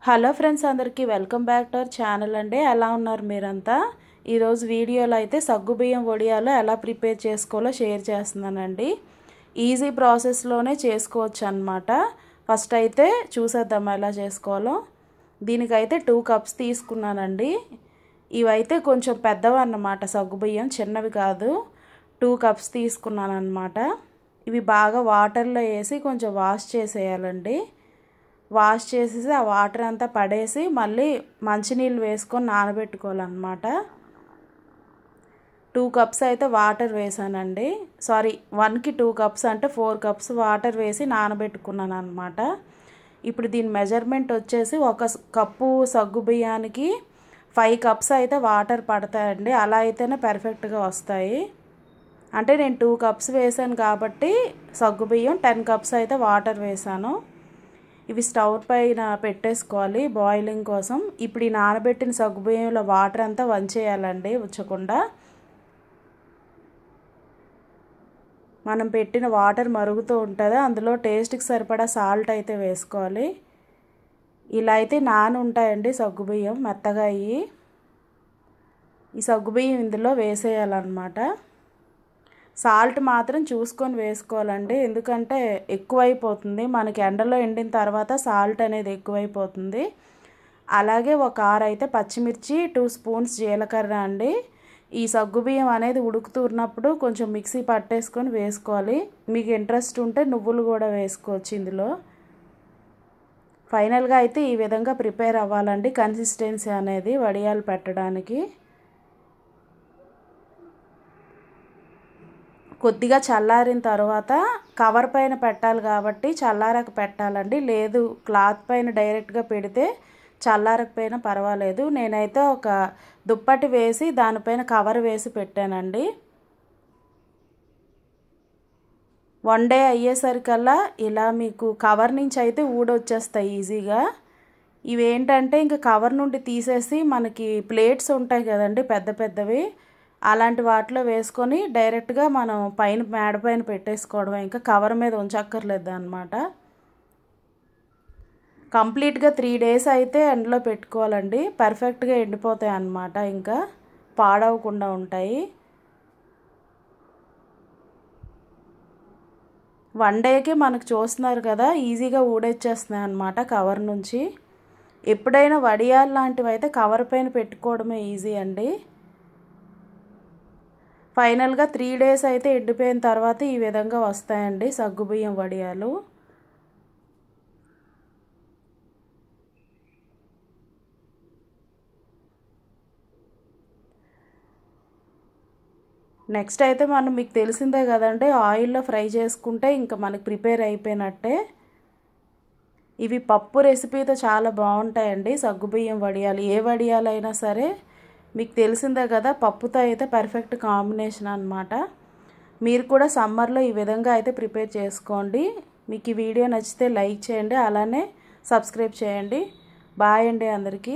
Hello friends, అందరికీ welcome back to our channel అండి. ఎలా ఉన్నారు మీరంతా? ఈరోజు వీడియోలో అయితే సగ్గుబియ్యం వడియాలు ఎలా ప్రిపేర్ చేసుకోవాలో షేర్ చేస్తున్నానండి. ఈజీ ప్రాసెస్లోనే చేసుకోవచ్చు అన్నమాట. ఫస్ట్ అయితే చూసేద్దాం ఎలా చేసుకోవాలో. దీనికైతే 2 కప్స్ తీసుకున్నానండి. ఇవైతే కొంచెం పెద్దవి అన్నమాట, సగ్గుబియ్యం చిన్నవి కాదు. 2 కప్స్ తీసుకున్నాను అన్నమాట. ఇవి బాగా వాటర్లో వేసి కొంచెం వాష్ చేసేయాలండి. వాష్ చేసేసి ఆ వాటర్ అంతా పడేసి మళ్ళీ మంచినీళ్ళు వేసుకొని నానబెట్టుకోవాలన్నమాట. 2 కప్స్ అయితే వాటర్ వేసానండి. సారీ, 1కి 2 కప్స్ అంటే 4 కప్స్ వాటర్ వేసి నానబెట్టుకున్నాను అనమాట. ఇప్పుడు దీని మెజర్మెంట్ వచ్చేసి 1 కప్పు సగ్గు బియ్యానికి 5 కప్స్ అయితే వాటర్ పడతాయండి. అలా అయితేనే పర్ఫెక్ట్గా వస్తాయి. అంటే నేను 2 కప్స్ వేసాను కాబట్టి సగ్గు బియ్యం 10 కప్స్ అయితే వాటర్ వేసాను. ఇవి స్టవ్ పైన పెట్టేసుకోవాలి బాయిలింగ్ కోసం. ఇప్పుడు ఈ నానబెట్టిన సగ్గుబియ్యంలో వాటర్ అంతా వంచేయాలండి ఉంచకుండా. మనం పెట్టిన వాటర్ మరుగుతూ ఉంటుంది, అందులో టేస్ట్కి సరిపడా సాల్ట్ అయితే వేసుకోవాలి. ఇలా అయితే నాని ఉంటాయండి సగ్గుబియ్యం మెత్తగా అయ్యి. ఈ సగ్గుబియ్యం ఇందులో వేసేయాలన్నమాట. సాల్ట్ మాత్రం చూసుకొని వేసుకోవాలండి, ఎందుకంటే ఎక్కువైపోతుంది మనకి. ఎండలో ఎండిన తర్వాత సాల్ట్ అనేది ఎక్కువైపోతుంది. అలాగే ఒక 6 అయితే పచ్చిమిర్చి, 2 స్పూన్స్ జీలకర్ర అండి. ఈ సగ్గుబియ్యం అనేది ఉడుకుతున్నప్పుడు కొంచెం మిక్సీ పట్టేసుకొని వేసుకోవాలి. మీకు ఇంట్రెస్ట్ ఉంటే నువ్వులు కూడా వేసుకోవచ్చు ఇందులో. ఫైనల్గా అయితే ఈ విధంగా ప్రిపేర్ అవ్వాలండి కన్సిస్టెన్సీ అనేది వడియాలు పెట్టడానికి. కొద్దిగా చల్లారిన తర్వాత కవర్ పైన పెట్టాలి కాబట్టి చల్లారక పెట్టాలండి. లేదు క్లాత్ పైన డైరెక్ట్గా పెడితే చల్లారకపోయినా పర్వాలేదు. నేనైతే ఒక దుప్పటి వేసి దానిపైన కవర్ వేసి పెట్టానండి. 1 డే అయ్యేసరికల్లా ఇలా మీకు కవర్ నుంచి అయితే ఊడొచ్చేస్తాయి ఈజీగా. ఇవేంటంటే ఇంకా కవర్ నుండి తీసేసి మనకి ప్లేట్స్ ఉంటాయి కదండి పెద్ద పెద్దవి, అలాంటి వాటిలో వేసుకొని డైరెక్ట్గా మనం పైన మేడ పైన పెట్టేసుకోవడం, ఇంకా కవర్ మీద ఉంచక్కర్లేదు అన్నమాట. కంప్లీట్గా 3 డేస్ అయితే ఎండలో పెట్టుకోవాలండి. పర్ఫెక్ట్గా ఎండిపోతాయి అన్నమాట, ఇంకా పాడవకుండా ఉంటాయి. 1 డేకి మనకు చూస్తున్నారు కదా ఈజీగా ఊడొచ్చేస్తున్నాయి అన్నమాట కవర్ నుంచి. ఎప్పుడైనా వడియాలు లాంటివి అయితే కవర్ పైన పెట్టుకోవడమే ఈజీ అండి. ఫైనల్గా 3 డేస్ అయితే ఎండిపోయిన తర్వాత ఈ విధంగా వస్తాయండి సగ్గుబియ్యం వడియాలు. నెక్స్ట్ అయితే మనం మీకు తెలిసిందే కదండి, ఆయిల్లో ఫ్రై చేసుకుంటే ఇంకా మనకి ప్రిపేర్ అయిపోయినట్టే. ఇవి పప్పు రెసిపీతో చాలా బాగుంటాయండి సగ్గుబియ్యం వడియాలు. ఏ వడియాలు అయినా సరే మీకు తెలిసిందే కదా, పప్పుతో అయితే పర్ఫెక్ట్ కాంబినేషన్ అన్నమాట. మీరు కూడా సమ్మర్లో ఈ విధంగా అయితే ప్రిపేర్ చేసుకోండి. మీకు ఈ వీడియో నచ్చితే లైక్ చేయండి, అలానే సబ్స్క్రైబ్ చేయండి. బాయ్ అండి అందరికీ.